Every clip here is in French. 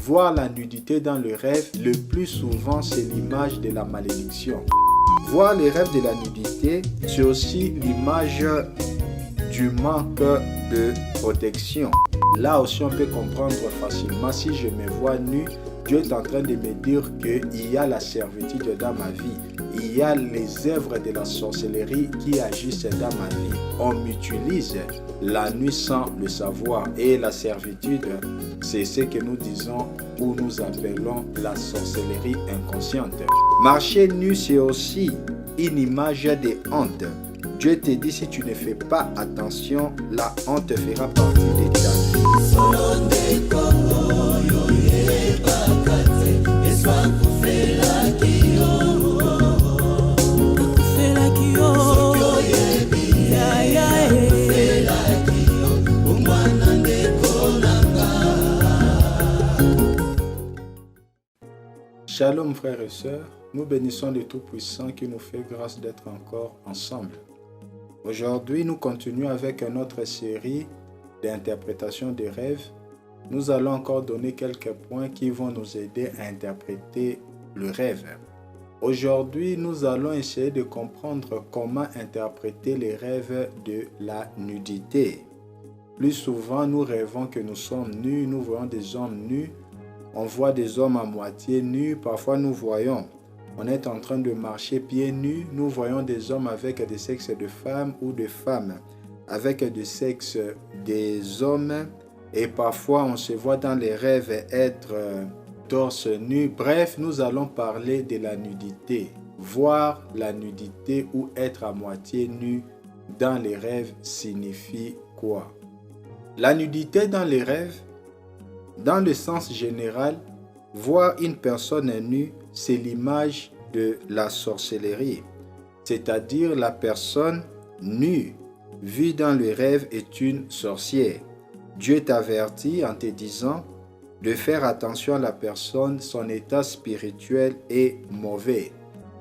Voir la nudité dans le rêve, le plus souvent, c'est l'image de la malédiction. Voir les rêves de la nudité, c'est aussi l'image du manque de protection. Là aussi, on peut comprendre facilement, si je me vois nu, Dieu est en train de me dire qu'il y a la servitude dans ma vie. Il y a les œuvres de la sorcellerie qui agissent dans ma vie. On m'utilise la nuit sans le savoir. Et la servitude, c'est ce que nous disons ou nous appelons la sorcellerie inconsciente. Marcher nu, c'est aussi une image de honte. Dieu te dit, si tu ne fais pas attention, la honte fera partie de ta vie. Shalom frères et sœurs, nous bénissons le Tout-Puissant qui nous fait grâce d'être encore ensemble. Aujourd'hui, nous continuons avec notre série d'interprétation des rêves. Nous allons encore donner quelques points qui vont nous aider à interpréter le rêve. Aujourd'hui, nous allons essayer de comprendre comment interpréter les rêves de la nudité. Plus souvent, nous rêvons que nous sommes nus, nous voyons des hommes nus. On voit des hommes à moitié nus, parfois nous voyons. On est en train de marcher pieds nus, nous voyons des hommes avec des sexes de femmes ou de femmes, avec des sexes des hommes. Et parfois on se voit dans les rêves être torse nu. Bref, nous allons parler de la nudité. Voir la nudité ou être à moitié nu dans les rêves signifie quoi? La nudité dans les rêves, dans le sens général, voir une personne nue, c'est l'image de la sorcellerie. C'est-à-dire la personne nue, vue dans le rêve, est une sorcière. Dieu t'avertit en te disant de faire attention à la personne, son état spirituel est mauvais.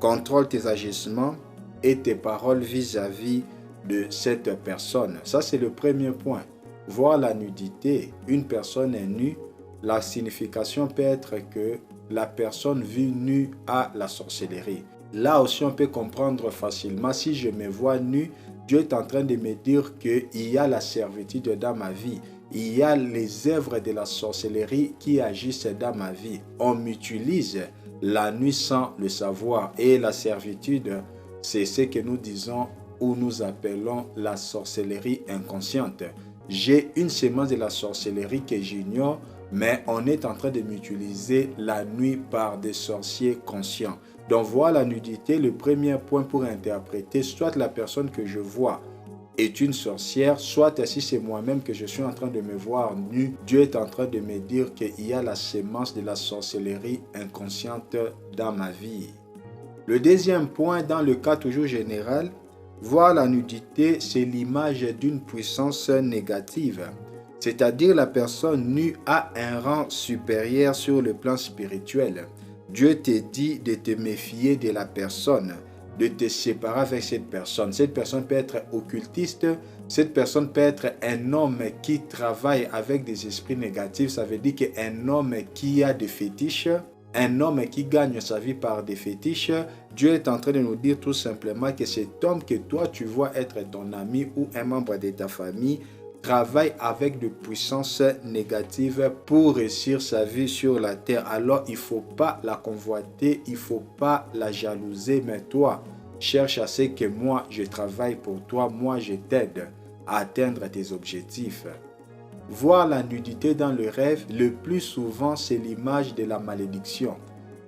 Contrôle tes agissements et tes paroles vis-à-vis de cette personne. Ça, c'est le premier point. Voir la nudité, une personne est nue, la signification peut être que la personne vue nue a la sorcellerie. Là aussi, on peut comprendre facilement, si je me vois nu, Dieu est en train de me dire qu'il y a la servitude dans ma vie. Il y a les œuvres de la sorcellerie qui agissent dans ma vie. On m'utilise la nuit sans le savoir. Et la servitude, c'est ce que nous disons ou nous appelons la sorcellerie inconsciente. J'ai une sémence de la sorcellerie que j'ignore, mais on est en train de m'utiliser la nuit par des sorciers conscients. Donc voir la nudité, le premier point pour interpréter, soit la personne que je vois est une sorcière, soit si c'est moi-même que je suis en train de me voir nu, Dieu est en train de me dire qu'il y a la sémence de la sorcellerie inconsciente dans ma vie. Le deuxième point, dans le cas toujours général, voir la nudité, c'est l'image d'une puissance négative. C'est-à-dire la personne nue a un rang supérieur sur le plan spirituel. Dieu te dit de te méfier de la personne, de te séparer avec cette personne. Cette personne peut être occultiste, cette personne peut être un homme qui travaille avec des esprits négatifs. Ça veut dire qu'un homme qui a des fétiches, un homme qui gagne sa vie par des fétiches. Dieu est en train de nous dire tout simplement que cet homme que toi tu vois être ton ami ou un membre de ta famille travaille avec de puissances négatives pour réussir sa vie sur la terre. Alors il ne faut pas la convoiter, il ne faut pas la jalouser, mais toi, cherche à ce que moi je travaille pour toi, moi je t'aide à atteindre tes objectifs. Voir la nudité dans le rêve, le plus souvent c'est l'image de la malédiction.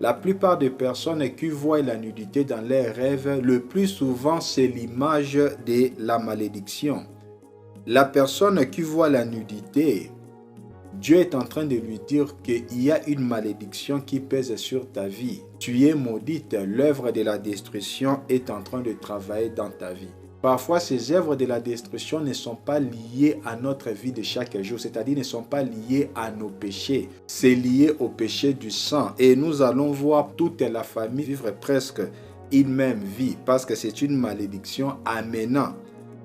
La plupart des personnes qui voient la nudité dans leurs rêves, le plus souvent c'est l'image de la malédiction. La personne qui voit la nudité, Dieu est en train de lui dire qu'il y a une malédiction qui pèse sur ta vie. Tu es maudite, l'œuvre de la destruction est en train de travailler dans ta vie. Parfois, ces œuvres de la destruction ne sont pas liées à notre vie de chaque jour, c'est-à-dire ne sont pas liées à nos péchés. C'est lié au péché du sang. Et nous allons voir toute la famille vivre presque une même vie parce que c'est une malédiction amenant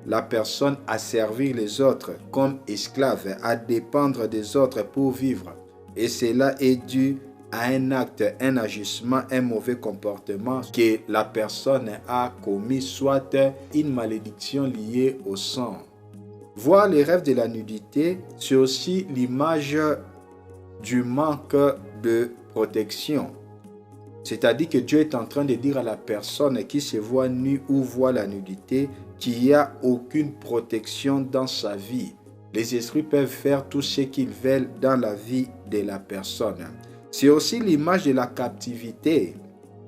la personne à servir les autres comme esclave, à dépendre des autres pour vivre. Et cela est dû à un acte, un agissement, un mauvais comportement que la personne a commis, soit une malédiction liée au sang. Voir les rêves de la nudité, c'est aussi l'image du manque de protection. C'est-à-dire que Dieu est en train de dire à la personne qui se voit nue ou voit la nudité qu'il n'y a aucune protection dans sa vie. Les esprits peuvent faire tout ce qu'ils veulent dans la vie de la personne. C'est aussi l'image de la captivité.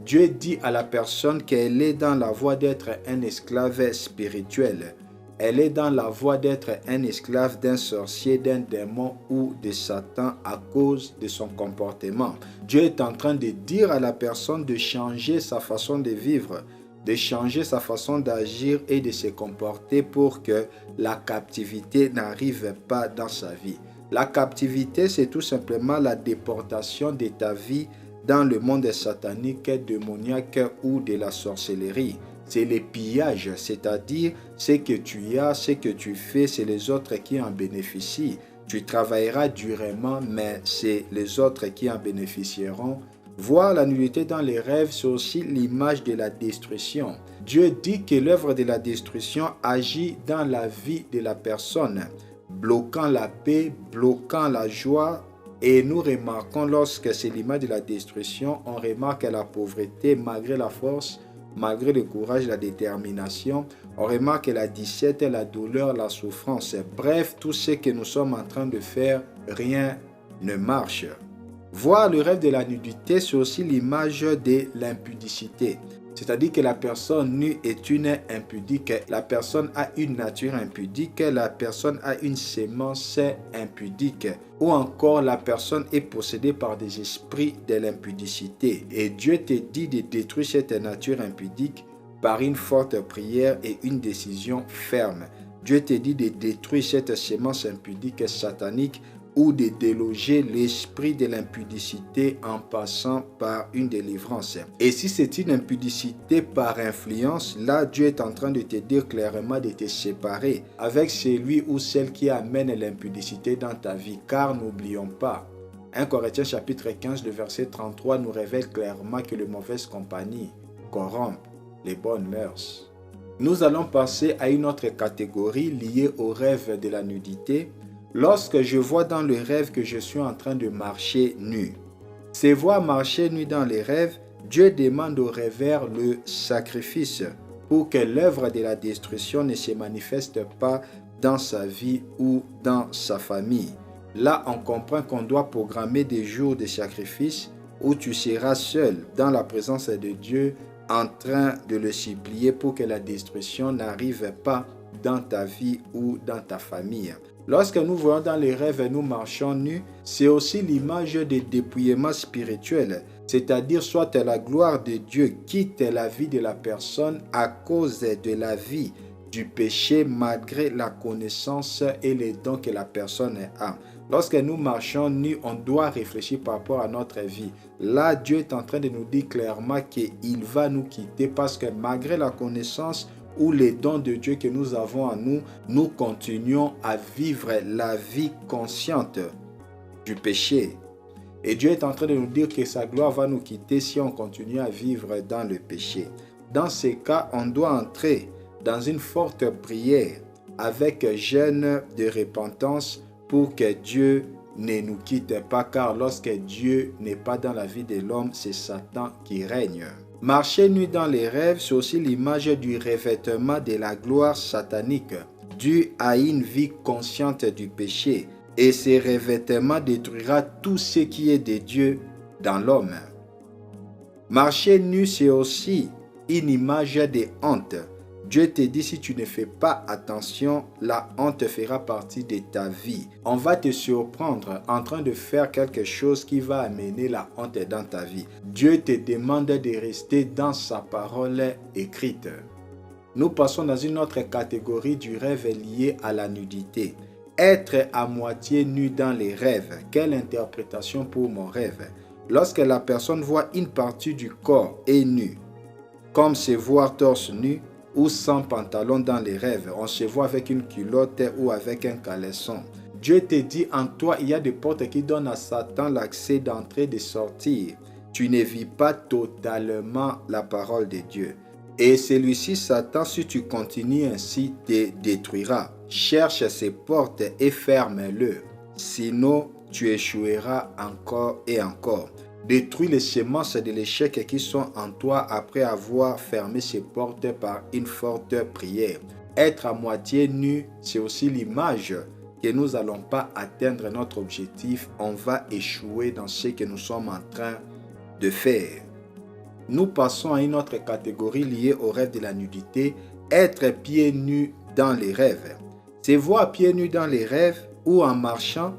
Dieu dit à la personne qu'elle est dans la voie d'être un esclave spirituel. Elle est dans la voie d'être un esclave d'un sorcier, d'un démon ou de Satan à cause de son comportement. Dieu est en train de dire à la personne de changer sa façon de vivre, de changer sa façon d'agir et de se comporter pour que la captivité n'arrive pas dans sa vie. La captivité, c'est tout simplement la déportation de ta vie dans le monde satanique, démoniaque ou de la sorcellerie. C'est le pillage, c'est-à-dire ce que tu as, ce que tu fais, c'est les autres qui en bénéficient. Tu travailleras durement, mais c'est les autres qui en bénéficieront. Voir la nudité dans les rêves, c'est aussi l'image de la destruction. Dieu dit que l'œuvre de la destruction agit dans la vie de la personne, bloquant la paix, bloquant la joie. Et nous remarquons, lorsque c'est l'image de la destruction, on remarque la pauvreté malgré la force, malgré le courage, la détermination. On remarque la disette, la douleur, la souffrance. Bref, tout ce que nous sommes en train de faire, rien ne marche. Voir le rêve de la nudité, c'est aussi l'image de l'impudicité. C'est-à-dire que la personne nue est une impudique. La personne a une nature impudique. La personne a une sémence impudique. Ou encore, la personne est possédée par des esprits de l'impudicité. Et Dieu te dit de détruire cette nature impudique par une forte prière et une décision ferme. Dieu te dit de détruire cette sémence impudique satanique ou de déloger l'esprit de l'impudicité en passant par une délivrance. Et si c'est une impudicité par influence, là Dieu est en train de te dire clairement de te séparer avec celui ou celle qui amène l'impudicité dans ta vie. Car n'oublions pas, 1 Corinthiens chapitre 15, le verset 33 nous révèle clairement que les mauvaises compagnies corrompent les bonnes mœurs. Nous allons passer à une autre catégorie liée au rêve de la nudité. Lorsque je vois dans le rêve que je suis en train de marcher nu. C'est voir marcher nu dans les rêves, Dieu demande au rêveur le sacrifice pour que l'œuvre de la destruction ne se manifeste pas dans sa vie ou dans sa famille. Là, on comprend qu'on doit programmer des jours de sacrifice où tu seras seul dans la présence de Dieu en train de le supplier pour que la destruction n'arrive pas dans ta vie ou dans ta famille. Lorsque nous voyons dans les rêves et nous marchons nus, c'est aussi l'image de dépouillement spirituel, c'est-à-dire soit la gloire de Dieu quitte la vie de la personne à cause de la vie du péché malgré la connaissance et les dons que la personne a. Lorsque nous marchons nus, on doit réfléchir par rapport à notre vie. Là, Dieu est en train de nous dire clairement qu'il va nous quitter parce que malgré la connaissance ou les dons de Dieu que nous avons en nous, nous continuons à vivre la vie consciente du péché. Et Dieu est en train de nous dire que sa gloire va nous quitter si on continue à vivre dans le péché. Dans ces cas, on doit entrer dans une forte prière avec jeûne de repentance pour que Dieu ne nous quitte pas, car lorsque Dieu n'est pas dans la vie de l'homme, c'est Satan qui règne. Marcher nu dans les rêves, c'est aussi l'image du revêtement de la gloire satanique, dû à une vie consciente du péché. Et ce revêtement détruira tout ce qui est de Dieu dans l'homme. Marcher nu, c'est aussi une image de honte. Dieu te dit, si tu ne fais pas attention, la honte fera partie de ta vie. On va te surprendre en train de faire quelque chose qui va amener la honte dans ta vie. Dieu te demande de rester dans sa parole écrite. Nous passons dans une autre catégorie du rêve lié à la nudité. Être à moitié nu dans les rêves. Quelle interprétation pour mon rêve? Lorsque la personne voit une partie du corps est nue, comme se voir torse nu, ou sans pantalon dans les rêves, on se voit avec une culotte ou avec un caleçon. Dieu te dit en toi, il y a des portes qui donnent à Satan l'accès d'entrer et de sortir. Tu ne vis pas totalement la parole de Dieu. Et celui-ci, Satan, si tu continues ainsi, te détruira. Cherche ces portes et ferme-le. Sinon, tu échoueras encore et encore. Détruis les semences de l'échec qui sont en toi après avoir fermé ces portes par une forte prière. Être à moitié nu, c'est aussi l'image que nous n'allons pas atteindre notre objectif. On va échouer dans ce que nous sommes en train de faire. Nous passons à une autre catégorie liée au rêve de la nudité, être pieds nus dans les rêves. Se voir pieds nus dans les rêves ou en marchant,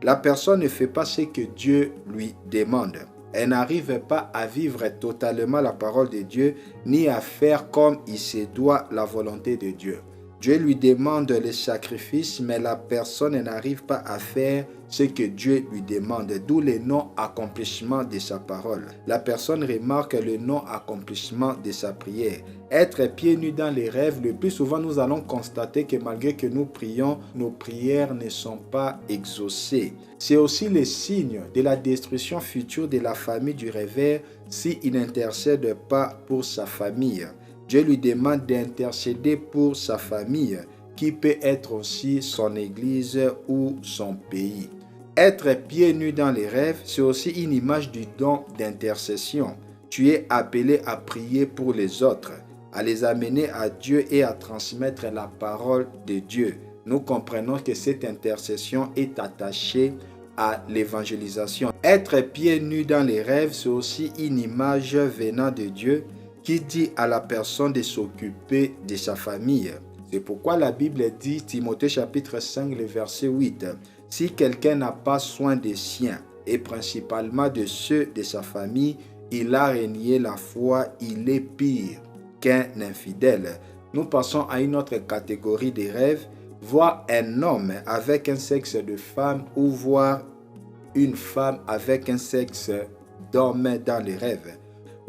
la personne ne fait pas ce que Dieu lui demande. Elle n'arrive pas à vivre totalement la parole de Dieu, ni à faire comme il se doit la volonté de Dieu. Dieu lui demande le sacrifice, mais la personne n'arrive pas à faire ce que Dieu lui demande, d'où le non-accomplissement de sa parole. La personne remarque le non-accomplissement de sa prière. Être pieds nus dans les rêves, le plus souvent nous allons constater que malgré que nous prions, nos prières ne sont pas exaucées. C'est aussi le signe de la destruction future de la famille du rêveur s'il n'intercède pas pour sa famille. Dieu lui demande d'intercéder pour sa famille, qui peut être aussi son église ou son pays. Être pieds nus dans les rêves, c'est aussi une image du don d'intercession. Tu es appelé à prier pour les autres, à les amener à Dieu et à transmettre la parole de Dieu. Nous comprenons que cette intercession est attachée à l'évangélisation. Être pieds nus dans les rêves, c'est aussi une image venant de Dieu qui dit à la personne de s'occuper de sa famille. C'est pourquoi la Bible dit, Timothée chapitre 5, le verset 8, « Si quelqu'un n'a pas soin des siens, et principalement de ceux de sa famille, il a renié la foi, il est pire qu'un infidèle. » Nous passons à une autre catégorie de rêves, voir un homme avec un sexe de femme ou voir une femme avec un sexe d'homme dans les rêves.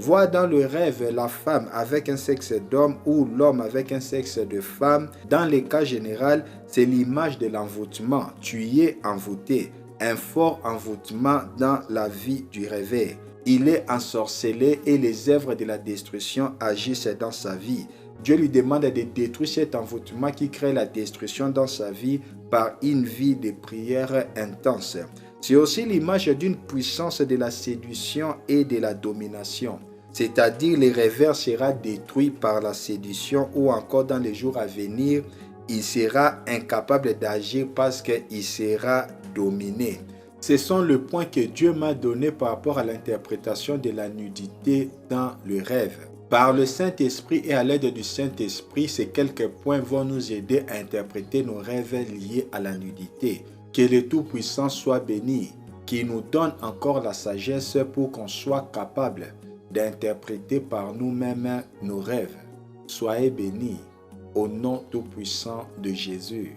Voir dans le rêve la femme avec un sexe d'homme ou l'homme avec un sexe de femme, dans les cas généraux, c'est l'image de l'envoûtement. Tu y es envoûté, un fort envoûtement dans la vie du rêveur. Il est ensorcelé et les œuvres de la destruction agissent dans sa vie. Dieu lui demande de détruire cet envoûtement qui crée la destruction dans sa vie par une vie de prière intense. C'est aussi l'image d'une puissance de la séduction et de la domination. C'est-à-dire le rêveur sera détruit par la séduction ou encore dans les jours à venir, il sera incapable d'agir parce qu'il sera dominé. Ce sont les points que Dieu m'a donnés par rapport à l'interprétation de la nudité dans le rêve. Par le Saint-Esprit et à l'aide du Saint-Esprit, ces quelques points vont nous aider à interpréter nos rêves liés à la nudité. Que le Tout-Puissant soit béni, qu'il nous donne encore la sagesse pour qu'on soit capable d'interpréter par nous-mêmes nos rêves. Soyez bénis au nom tout-puissant de Jésus.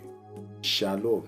Shalom.